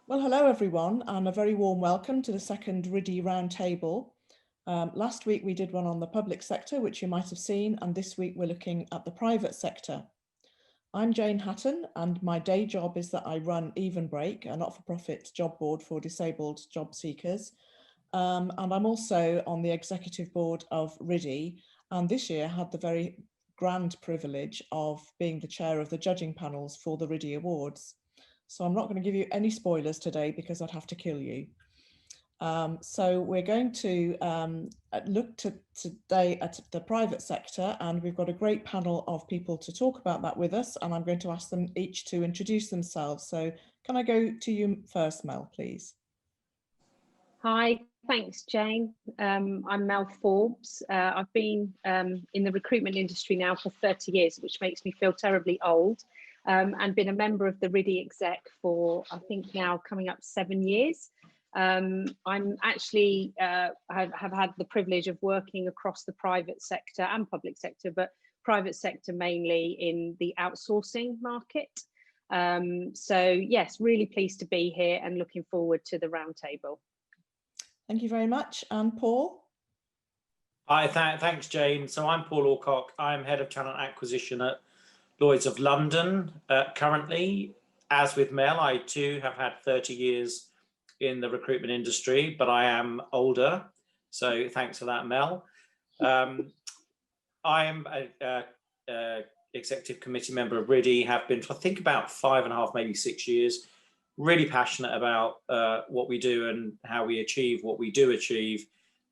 Well, hello everyone, and a very warm welcome to the second RIDI Roundtable. Last week we did one on the public sector, which you might have seen, and this week we're looking at the private sector. I'm Jane Hatton, and my day job is that I run Evenbreak, a not-for-profit job board for disabled job seekers. And I'm also on the executive board of RIDI, and this year had the very grand privilege of being the chair of the judging panels for the RIDI Awards. So I'm not going to give you any spoilers today because I'd have to kill you. So we're going to look today at the private sector, and we've got a great panel of people to talk about that with us, and I'm going to ask them each to introduce themselves. So can I go to you first, Mel, please? Hi, thanks, Jane. I'm Mel Forbes. I've been in the recruitment industry now for 30 years, which makes me feel terribly old, and been a member of the RIDI exec for, I think now coming up 7 years. I'm actually, have had the privilege of working across the private sector and public sector, but private sector mainly in the outsourcing market. So yes, really pleased to be here and looking forward to the roundtable. Thank you very much. And Paul? Hi, thanks, Jane. So I'm Paul Awcock. I'm Head of Talent Acquisition at Lloyd's of London currently. As with Mel, I too have had 30 years in the recruitment industry, but I am older. So thanks for that, Mel. I am a executive committee member of RIDI, have been for I think about 5.5, maybe 6 years. Really passionate about what we do and how we achieve what we do achieve,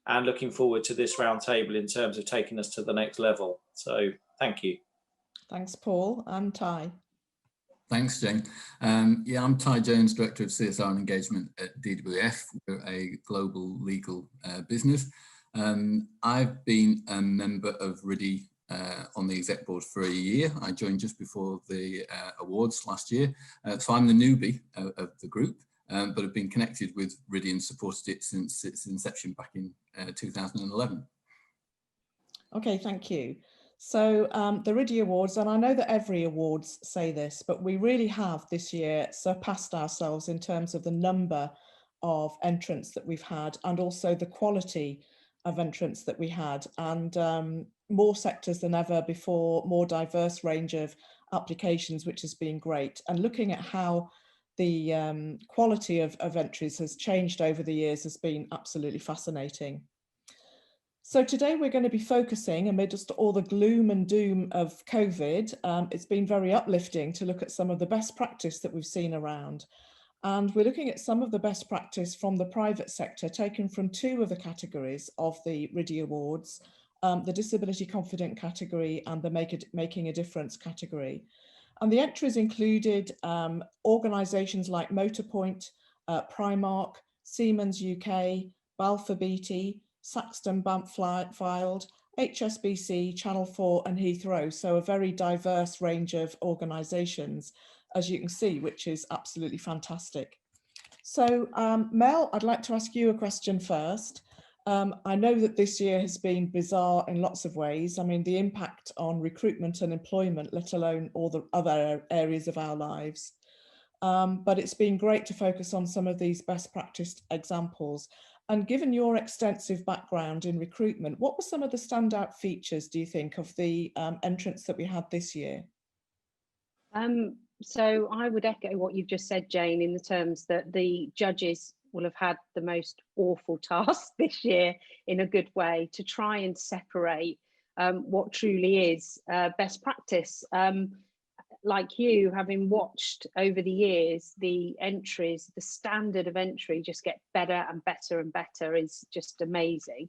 and looking forward to this roundtable in terms of taking us to the next level. So thank you. Thanks, Paul. And Ty. Thanks, Jane. Yeah, I'm Ty Jones, Director of CSR and Engagement at DWF. We're a global legal business. I've been a member of RIDI on the exec board for a year. I joined just before the awards last year. So I'm the newbie of the group, but have been connected with RIDI and supported it since its inception back in 2011. Okay, thank you. So the RIDI Awards, and I know that every awards say this, but we really have this year surpassed ourselves in terms of the number of entrants that we've had, and also the quality of entrants that we had, and more sectors than ever before, more diverse range of applications, which has been great. And looking at how the quality of entries has changed over the years has been absolutely fascinating. So today we're going to be focusing, amidst all the gloom and doom of COVID, it's been very uplifting to look at some of the best practice that we've seen around. And we're looking at some of the best practice from the private sector, taken from 2 of the categories of the RIDI Awards, the Disability Confident category and the Making a Difference category. And the entries included organisations like Motorpoint, Primark, Siemens UK, Balfour Beatty, Saxton Bampfylde, HSBC, Channel 4 and Heathrow. So a very diverse range of organisations, as you can see, which is absolutely fantastic. So Mel, I'd like to ask you a question first. I know that this year has been bizarre in lots of ways. I mean, the impact on recruitment and employment, let alone all the other areas of our lives. But it's been great to focus on some of these best practice examples. And given your extensive background in recruitment, what were some of the standout features, do you think, of the entrants that we had this year? So I would echo what you've just said, Jane, in the terms that the judges will have had the most awful task this year, in a good way, to try and separate what truly is best practice. Like you, having watched over the years, the entries, the standard of entry just get better and better and better, is just amazing.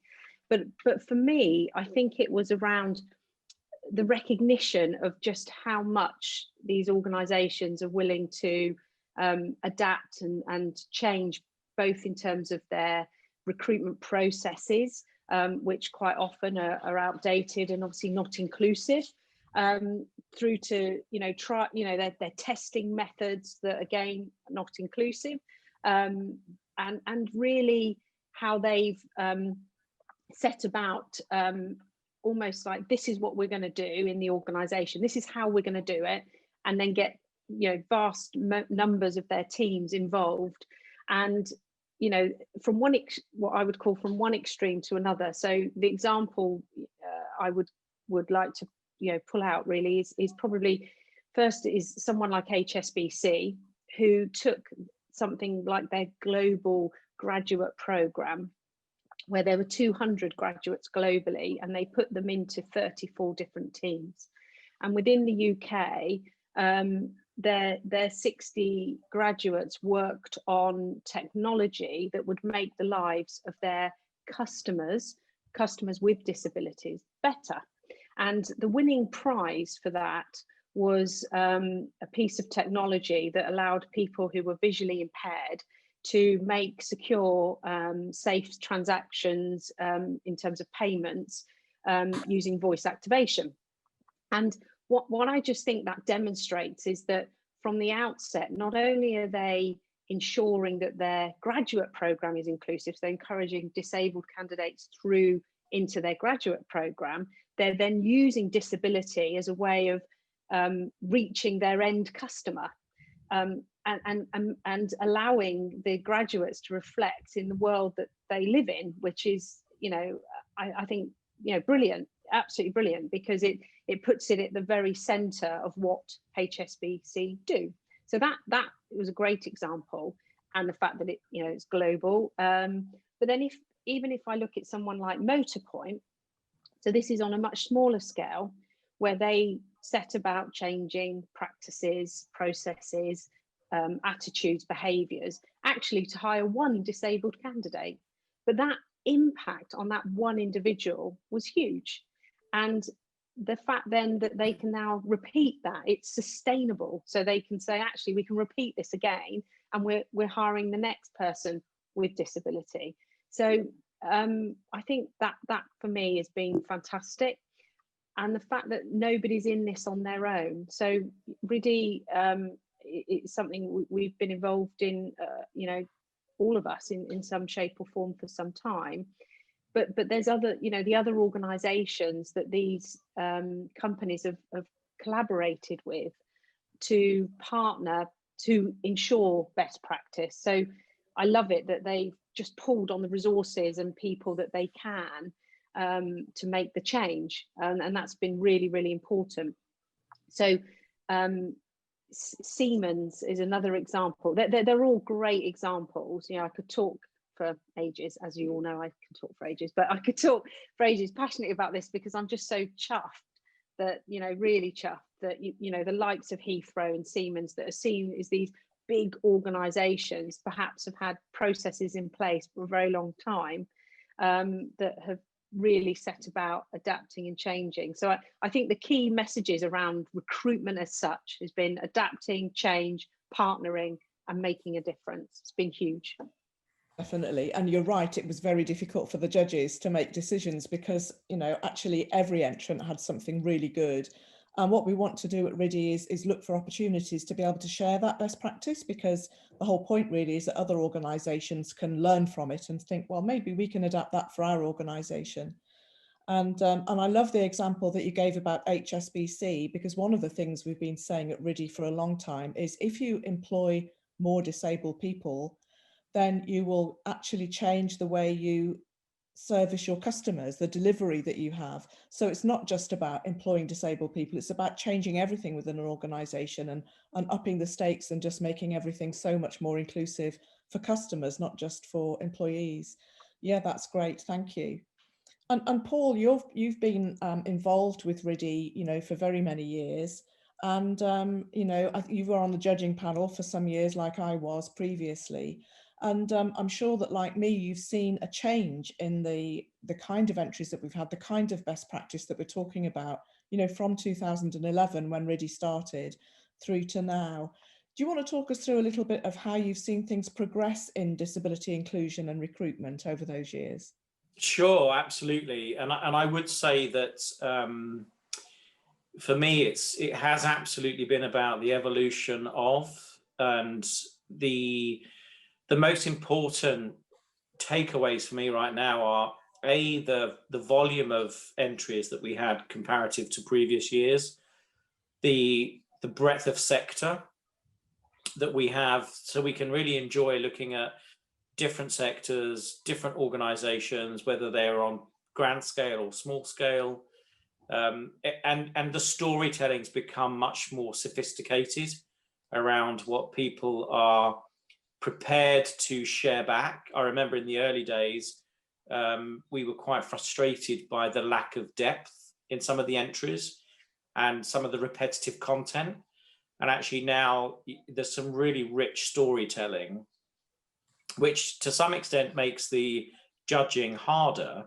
But for me, I think it was around the recognition of just how much these organisations are willing to adapt and change, both in terms of their recruitment processes, which quite often are outdated and obviously not inclusive, through to their testing methods that again are not inclusive, and really how they've set about almost like, this is what we're going to do in the organisation, this is how we're going to do it, and then get vast numbers of their teams involved, and from what I would call from one extreme to another. So the example I would like to pull out really is probably first is someone like HSBC, who took something like their global graduate program, where there were 200 graduates globally, and they put them into 34 different teams. And within the UK, their 60 graduates worked on technology that would make the lives of their customers with disabilities better. And the winning prize for that was a piece of technology that allowed people who were visually impaired to make secure, safe transactions in terms of payments using voice activation. And what I just think that demonstrates is that from the outset, not only are they ensuring that their graduate program is inclusive, so encouraging disabled candidates through into their graduate program, they're then using disability as a way of reaching their end customer, and allowing the graduates to reflect in the world that they live in, which is, I think, brilliant, absolutely brilliant, because it puts it at the very center of what HSBC do. So that was a great example, and the fact that it's global. But then even if I look at someone like Motorpoint, so this is on a much smaller scale, where they set about changing practices, processes, attitudes, behaviours, actually to hire one disabled candidate. But that impact on that one individual was huge. And the fact then that they can now repeat that, it's sustainable. So they can say, actually, we can repeat this again, and we're hiring the next person with disability. So I think that for me has been fantastic. And the fact that nobody's in this on their own. So RIDI, it's something we've been involved in, all of us in some shape or form for some time. But there's other, the other organisations that these companies have collaborated with to partner to ensure best practice. So I love it that they've just pulled on the resources and people that they can to make the change, and that's been really, really important. So Siemens is another example. They're all great examples. I could talk for ages, as you all know. I can talk for ages, but I could talk for ages passionately about this, because I'm just so chuffed that, really chuffed that the likes of Heathrow and Siemens, that are seen as these big organisations, perhaps have had processes in place for a very long time, that have really set about adapting and changing. So I think the key messages around recruitment as such has been adapting, change, partnering, and making a difference. It's been huge. Definitely. And you're right, it was very difficult for the judges to make decisions, because, actually every entrant had something really good. And what we want to do at RIDI is look for opportunities to be able to share that best practice, because the whole point really is that other organisations can learn from it and think, well, maybe we can adapt that for our organisation. And I love the example that you gave about HSBC, because one of the things we've been saying at RIDI for a long time is, if you employ more disabled people, then you will actually change the way you service your customers, the delivery that you have. So it's not just about employing disabled people, it's about changing everything within an organisation and upping the stakes and just making everything so much more inclusive for customers, not just for employees. Yeah, that's great, thank you. And Paul, you've been involved with RIDI, for very many years. And, you were on the judging panel for some years, like I was previously. And I'm sure that, like me, you've seen a change in the kind of entries that we've had, the kind of best practice that we're talking about, from 2011 when RIDI started through to now. Do you want to talk us through a little bit of how you've seen things progress in disability inclusion and recruitment over those years? Sure, absolutely. And I would say that for me, it has absolutely been about the evolution of, and the most important takeaways for me right now are the volume of entries that we had comparative to previous years, the breadth of sector, that we have, so we can really enjoy looking at different sectors, different organizations, whether they're on grand scale or small scale. And the storytelling's become much more sophisticated around what people are prepared to share back. I remember in the early days, we were quite frustrated by the lack of depth in some of the entries and some of the repetitive content. And actually now there's some really rich storytelling, which to some extent makes the judging harder,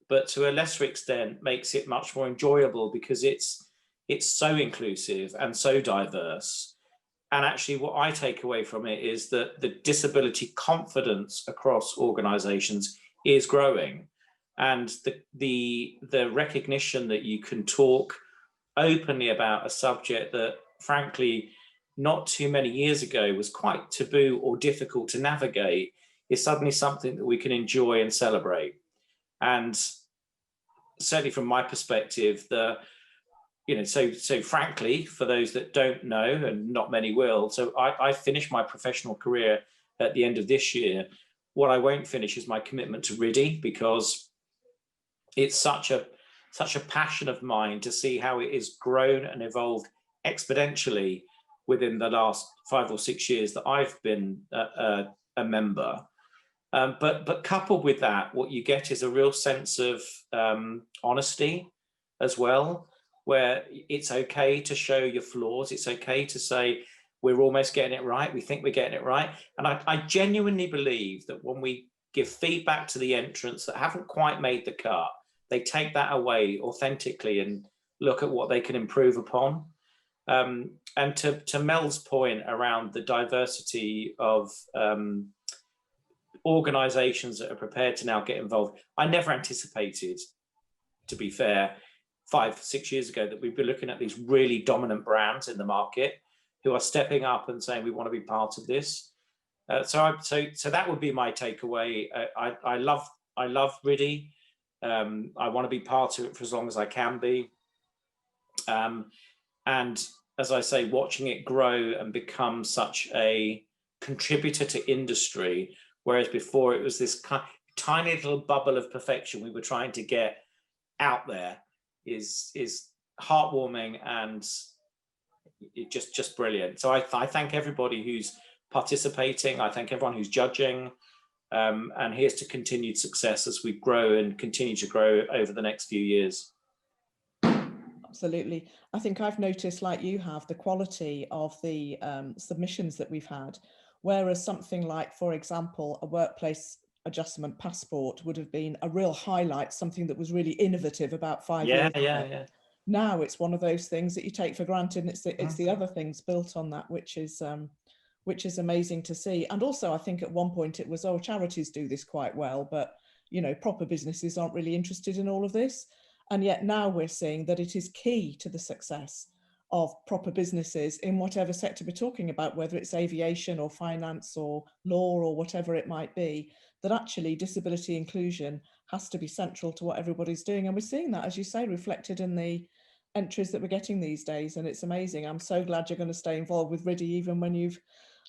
but to a lesser extent makes it much more enjoyable because it's so inclusive and so diverse. And actually what I take away from it is that the disability confidence across organizations is growing, and the recognition that you can talk openly about a subject that frankly not too many years ago was quite taboo or difficult to navigate is suddenly something that we can enjoy and celebrate. And certainly from my perspective, so frankly, for those that don't know, and not many will, so I finished my professional career at the end of this year. What I won't finish is my commitment to RIDI, because it's such a passion of mine to see how it has grown and evolved exponentially within the last 5 or 6 years that I've been a member. But coupled with that, what you get is a real sense of honesty as well, where it's okay to show your flaws. It's okay to say, we're almost getting it right. We think we're getting it right. And I genuinely believe that when we give feedback to the entrants that haven't quite made the cut, they take that away authentically and look at what they can improve upon. And to Mel's point around the diversity of organizations that are prepared to now get involved, I never anticipated, to be fair, 5, 6 years ago, that we'd be looking at these really dominant brands in the market who are stepping up and saying we want to be part of this. So that would be my takeaway. I love RIDI. I want to be part of it for as long as I can be. And as I say, watching it grow and become such a contributor to industry, whereas before it was this tiny little bubble of perfection we were trying to get out there, is heartwarming and it just brilliant. So I thank everybody who's participating. I thank everyone who's judging, and here's to continued success as we grow and continue to grow over the next few years. Absolutely. I think I've noticed, like you have, the quality of the submissions that we've had, whereas something like, for example, a workplace adjustment passport would have been a real highlight, something that was really innovative about 5 years ago. Yeah. Now it's one of those things that you take for granted, and it's the other things built on that, which is amazing to see. And also, I think at one point it was, oh, charities do this quite well, but proper businesses aren't really interested in all of this. And yet now we're seeing that it is key to the success of proper businesses in whatever sector we're talking about, whether it's aviation or finance or law or whatever it might be, that actually disability inclusion has to be central to what everybody's doing. And we're seeing that, as you say, reflected in the entries that we're getting these days. And it's amazing. I'm so glad you're going to stay involved with RIDI even when you've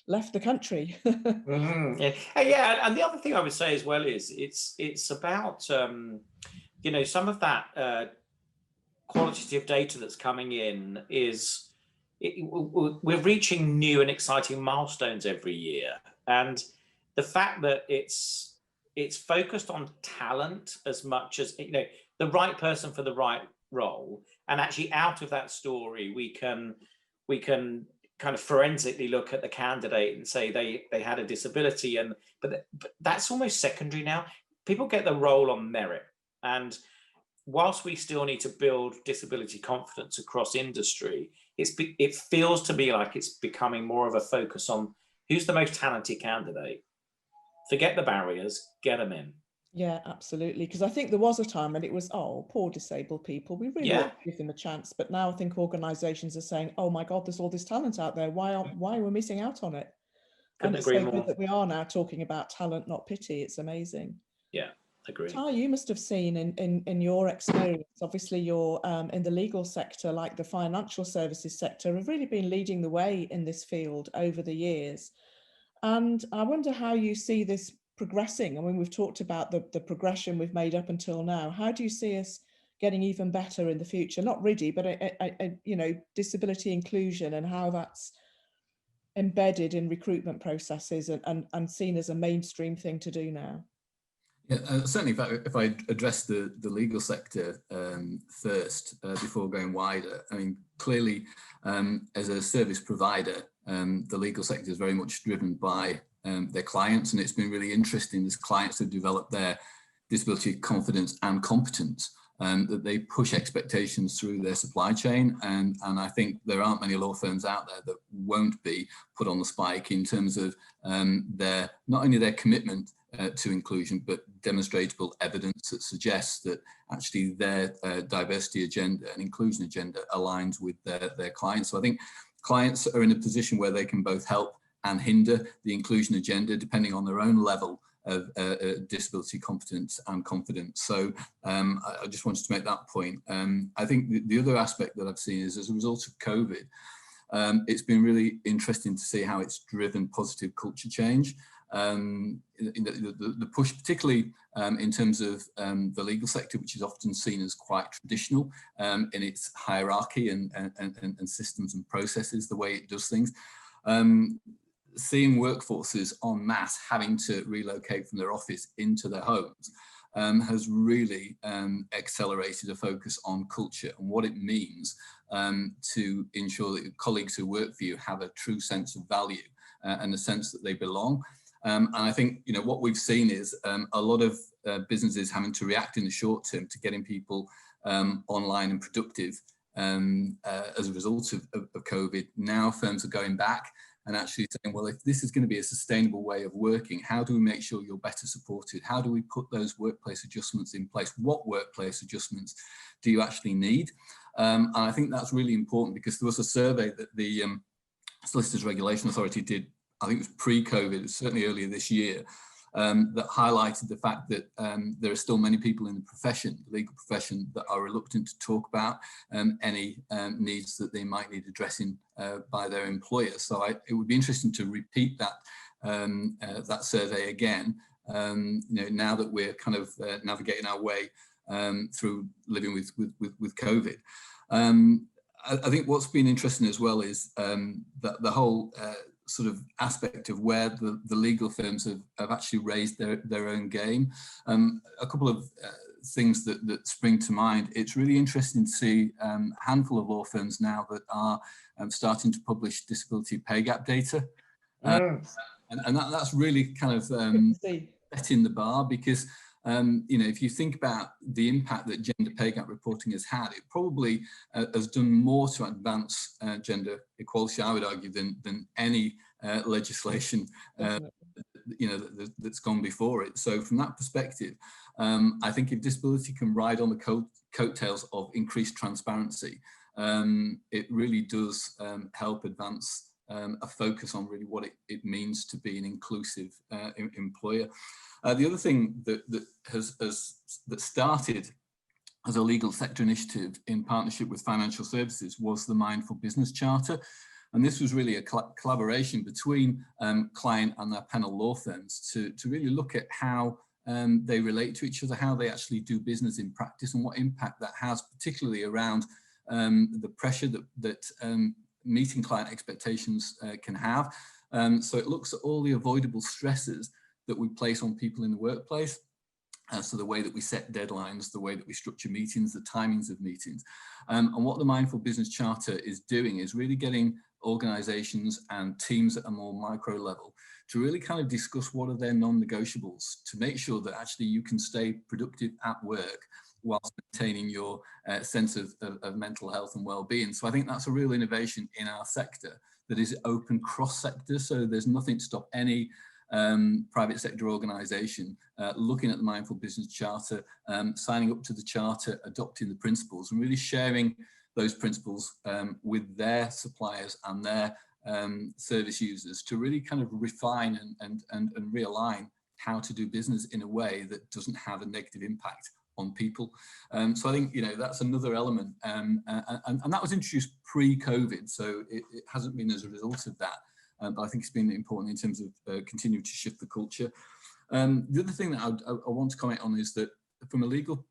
left the country. Yeah. And the other thing I would say as well is it's about some of that qualitative data that's coming in is we're reaching new and exciting milestones every year, and the fact that it's focused on talent as much as the right person for the right role, and actually out of that story we can kind of forensically look at the candidate and say they had a disability, but that's almost secondary now. People get the role on merit. And whilst we still need to build disability confidence across industry, it feels to me like it's becoming more of a focus on who's the most talented candidate. Forget the barriers, get them in. Yeah, absolutely. Because I think there was a time when it was, oh, poor disabled people, we really ought to give them a chance. But now I think organisations are saying, oh my God, there's all this talent out there. Why are we missing out on it? Couldn't and it's agree so more. good that we are now talking about talent, not pity. It's amazing. Yeah. Agree. Ty, you must have seen in your experience, obviously you're in the legal sector, like the financial services sector, have really been leading the way in this field over the years. And I wonder how you see this progressing. I mean, we've talked about the progression we've made up until now. How do you see us getting even better in the future? Not RIDI, but you know, disability inclusion and how that's embedded in recruitment processes and seen as a mainstream thing to do now. Yeah, certainly if I address the legal sector first, before going wider, I mean, clearly as a service provider, the legal sector is very much driven by their clients, and it's been really interesting as clients have developed their disability confidence and competence, that they push expectations through their supply chain, and I think there aren't many law firms out there that won't be put on the spike in terms of their, not only their commitment to inclusion, but demonstrable evidence that suggests that actually their diversity agenda and inclusion agenda aligns with their clients. So I think clients are in a position where they can both help and hinder the inclusion agenda depending on their own level of disability competence and confidence. So I just wanted to make that point. I think the other aspect that I've seen is as a result of COVID, it's been really interesting to see how it's driven positive culture change. The push, particularly in terms of the legal sector, which is often seen as quite traditional in its hierarchy and systems and processes, the way it does things. Seeing workforces en masse having to relocate from their office into their homes has really accelerated a focus on culture and what it means to ensure that colleagues who work for you have a true sense of value and a sense that they belong. And I think, you know, what we've seen is a lot of businesses having to react in the short term to getting people online and productive as a result of COVID. Now firms are going back and actually saying, well, if this is going to be a sustainable way of working, how do we make sure you're better supported? How do we put those workplace adjustments in place? What workplace adjustments do you actually need? And I think that's really important, because there was a survey that the Solicitors Regulation Authority did, I think it was pre-COVID, certainly earlier this year, that highlighted the fact that there are still many people in the profession, the legal profession, that are reluctant to talk about any needs that they might need addressing by their employer. So it would be interesting to repeat that that survey again, you know, now that we're kind of navigating our way through living with COVID. I think what's been interesting as well is that the whole sort of aspect of where the legal firms have actually raised their own game. A couple of things that spring to mind. It's really interesting to see a handful of law firms now that are starting to publish disability pay gap data. And that's really kind of setting the bar, because you know, if you think about the impact that gender pay gap reporting has had, it probably has done more to advance gender equality, I would argue, than any legislation you know, that's gone before it. So from that perspective, I think if disability can ride on the coattails of increased transparency, it really does help advance a focus on really what it means to be an inclusive employer. The other thing that started as a legal sector initiative in partnership with financial services was the Mindful Business Charter. And this was really a collaboration between client and their panel law firms to really look at how they relate to each other, how they actually do business in practice, and what impact that has, particularly around the pressure that meeting client expectations can have. So it looks at all the avoidable stresses that we place on people in the workplace. So the way that we set deadlines, the way that we structure meetings, the timings of meetings. And what the Mindful Business Charter is doing is really getting organizations and teams at a more micro level to really kind of discuss what are their non-negotiables, to make sure that actually you can stay productive at work whilst maintaining your sense of mental health and well-being. So I think that's a real innovation in our sector that is open cross-sector. So there's nothing to stop any private sector organisation looking at the Mindful Business Charter, signing up to the charter, adopting the principles, and really sharing those principles with their suppliers and their service users to really kind of refine and realign how to do business in a way that doesn't have a negative impact on people. So I think, you know, that's another element, and that was introduced pre-COVID, so it hasn't been as a result of that, but I think it's been important in terms of continuing to shift the culture. The other thing that I want to comment on is that from a legal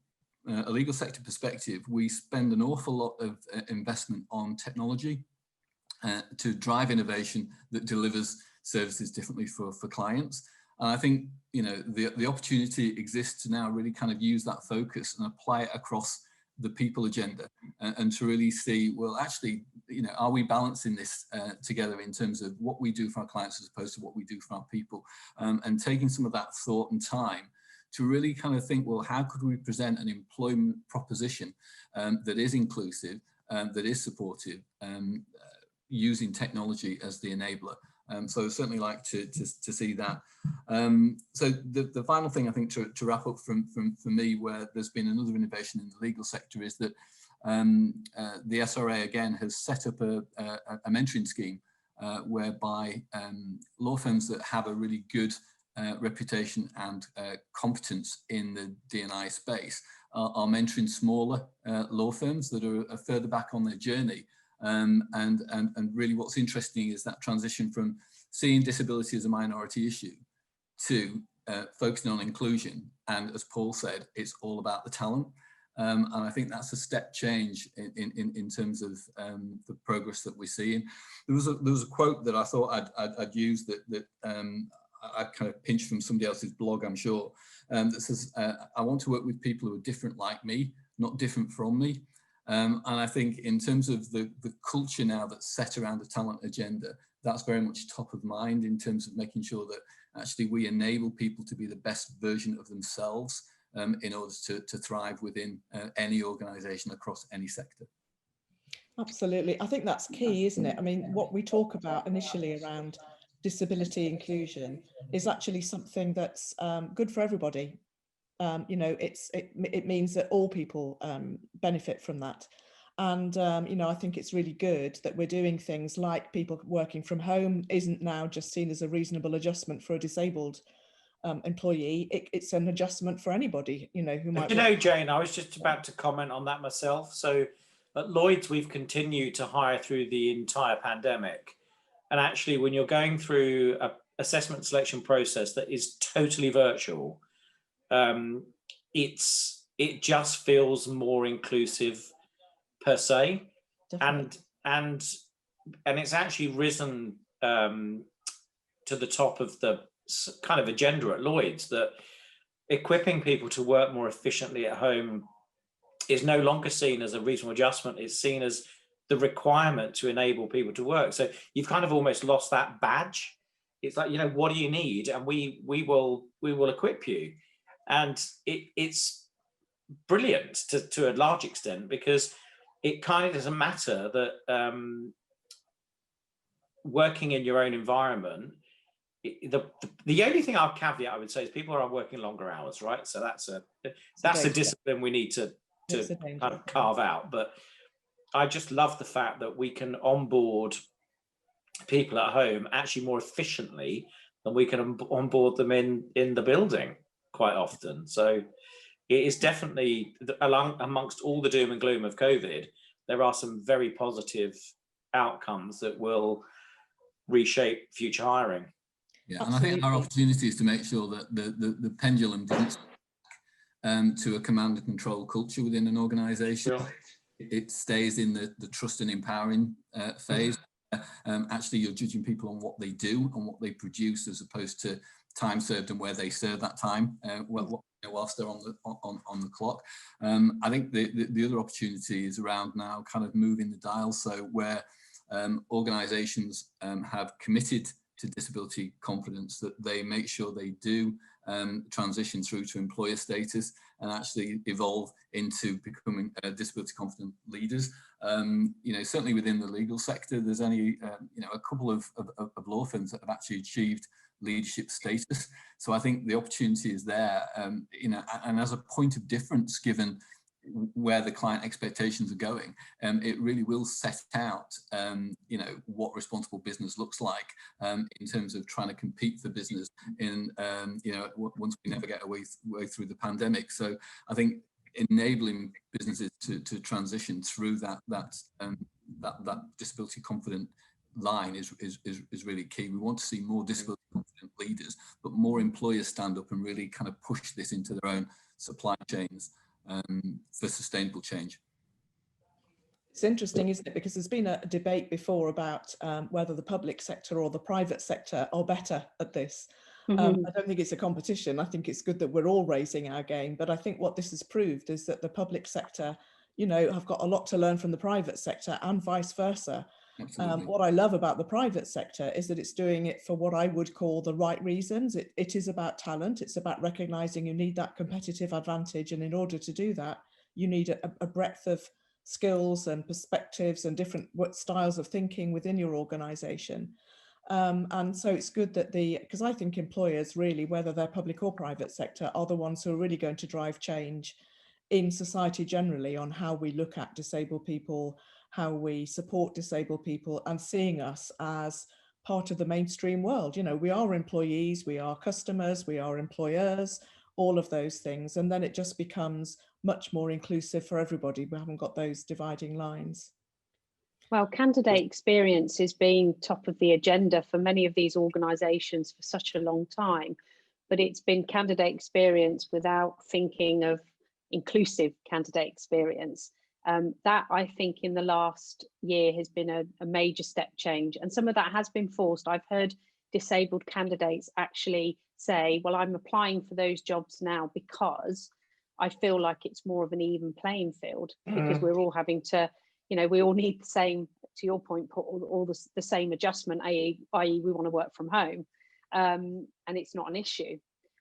sector perspective, we spend an awful lot of investment on technology to drive innovation that delivers services differently for clients. And I think, you know, the opportunity exists to now really kind of use that focus and apply it across the people agenda, and to really see, well, actually, you know, are we balancing this together in terms of what we do for our clients as opposed to what we do for our people, and taking some of that thought and time to really kind of think, well, how could we present an employment proposition that is inclusive, that is supportive, using technology as the enabler. So certainly like to see that. So the final thing I think to wrap up for me, where there's been another innovation in the legal sector, is that the SRA again has set up a mentoring scheme whereby law firms that have a really good reputation and competence in the D&I space are mentoring smaller law firms that are further back on their journey. And really what's interesting is that transition from seeing disability as a minority issue to focusing on inclusion. And as Paul said, it's all about the talent. And I think that's a step change in terms of the progress that we're seeing. There was a quote that I thought I'd use that I kind of pinched from somebody else's blog, I'm sure, that says, I want to work with people who are different like me, not different from me. And I think in terms of the culture now that's set around the talent agenda, that's very much top of mind in terms of making sure that actually we enable people to be the best version of themselves in order to thrive within any organisation across any sector. Absolutely. I think that's key, isn't it? I mean, what we talk about initially around disability inclusion is actually something that's good for everybody. You know, it means that all people benefit from that. And, you know, I think it's really good that we're doing things like people working from home isn't now just seen as a reasonable adjustment for a disabled employee. It's an adjustment for anybody, you know, who might. You know, Jane, I was just about to comment on that myself. So at Lloyd's, we've continued to hire through the entire pandemic. And actually, when you're going through an assessment selection process that is totally virtual, it just feels more inclusive per se. Definitely. And it's actually risen to the top of the kind of agenda at Lloyd's, that equipping people to work more efficiently at home is no longer seen as a reasonable adjustment. It's seen as the requirement to enable people to work. So you've kind of almost lost that badge. It's like, you know, what do you need? And we will equip you. And it's brilliant to a large extent, because it kind of doesn't matter that working in your own environment, the only thing I'll caveat, I would say, is people are working longer hours, right? So that's a discipline we need to kind of carve out. But I just love the fact that we can onboard people at home actually more efficiently than we can onboard them in the building quite often. So it is definitely, amongst all the doom and gloom of COVID, there are some very positive outcomes that will reshape future hiring. Yeah, and I think our opportunity is to make sure that the pendulum doesn't to a command and control culture within an organisation. Sure. It stays in the trust and empowering phase. Actually, you're judging people on what they do and what they produce, as opposed to time served and where they serve that time whilst they're on the clock. I think the other opportunity is around now kind of moving the dial, so where organisations have committed to disability confidence, that they make sure they do transition through to employer status and actually evolve into becoming disability confident leaders. You know, certainly within the legal sector, there's only you know, a couple of law firms that have actually achieved leadership status. So I think the opportunity is there, you know, and as a point of difference, given where the client expectations are going. It really will set out, you know, what responsible business looks like in terms of trying to compete for business in, you know, once we never get way through the pandemic. So I think enabling businesses to transition through that disability confident line is really key. We want to see more disability confident leaders, but more employers stand up and really kind of push this into their own supply chains for sustainable change. It's interesting, isn't it? Because there's been a debate before about whether the public sector or the private sector are better at this. I don't think it's a competition. I think it's good that we're all raising our game. But I think what this has proved is that the public sector, you know, have got a lot to learn from the private sector and vice versa. What I love about the private sector is that it's doing it for what I would call the right reasons. It is about talent. It's about recognizing you need that competitive advantage. And in order to do that, you need a breadth of skills and perspectives and different styles of thinking within your organization. And so it's good that because I think employers really, whether they're public or private sector, are the ones who are really going to drive change in society generally on how we look at disabled people, how we support disabled people, and seeing us as part of the mainstream world. You know, we are employees, we are customers, we are employers, all of those things. And then it just becomes much more inclusive for everybody. We haven't got those dividing lines. Well, candidate experience has been top of the agenda for many of these organisations for such a long time, but it's been candidate experience without thinking of inclusive candidate experience. That, I think, in the last year has been a major step change, and some of that has been forced. I've heard disabled candidates actually say, well, I'm applying for those jobs now because I feel like it's more of an even playing field, because we're all having to, you know, we all need the same, to your point, put all the same adjustment, i.e. we want to work from home, and it's not an issue.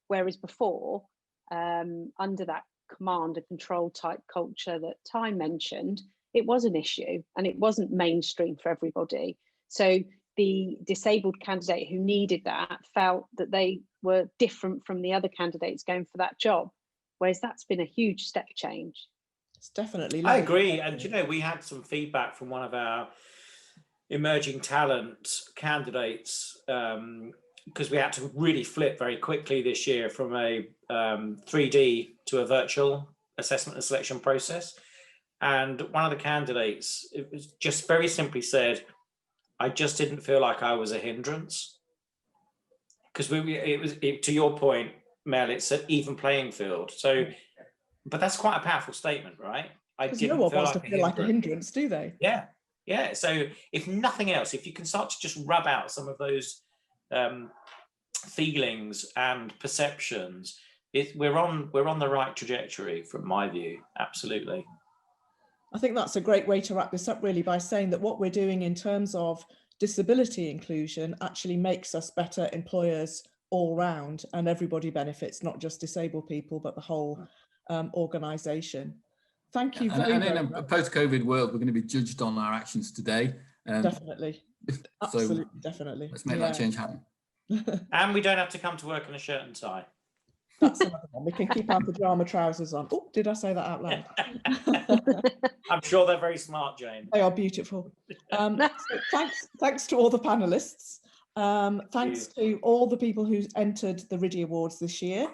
Whereas before, under that command and control type culture that Ty mentioned, it was an issue and it wasn't mainstream for everybody. So the disabled candidate who needed that felt that they were different from the other candidates going for that job, whereas that's been a huge step change. It's definitely. I agree. And, you know, we had some feedback from one of our emerging talent candidates, because we had to really flip very quickly this year from a 3D to a virtual assessment and selection process. And one of the candidates, it was just very simply said, I just didn't feel like I was a hindrance. Because to your point, Mel, it's an even playing field. So, but that's quite a powerful statement, right? Because no one wants to feel like a hindrance, do they? Yeah, yeah. So if nothing else, if you can start to just rub out some of those feelings and perceptions, we're on the right trajectory from my view. Absolutely. I think that's a great way to wrap this up, really, by saying that what we're doing in terms of disability inclusion actually makes us better employers all round, and everybody benefits, not just disabled people, but the whole organisation. Thank you very much. And in a post-COVID world, we're going to be judged on our actions today. Definitely. Absolutely, so definitely. Let's make that change happen. And we don't have to come to work in a shirt and tie. That's another one. We can keep our pajama trousers on. Oh, did I say that out loud? I'm sure they're very smart, Jane. They are beautiful. So thanks to all the panelists. Thanks to all the people who entered the RIDI Awards this year.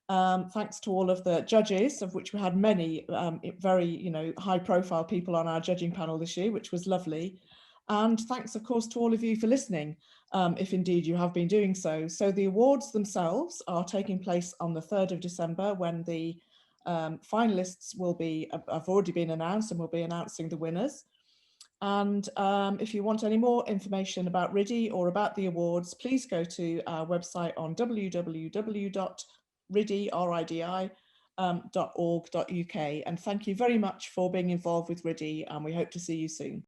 Thanks to all of the judges, of which we had many very high-profile people on our judging panel this year, which was lovely. And thanks, of course, to all of you for listening, if indeed you have been doing so. So the awards themselves are taking place on the 3rd of December, when the finalists have already been announced, and we'll be announcing the winners. And if you want any more information about RIDI or about the awards, please go to our website on www.ridi.org.uk. And thank you very much for being involved with RIDI, and we hope to see you soon.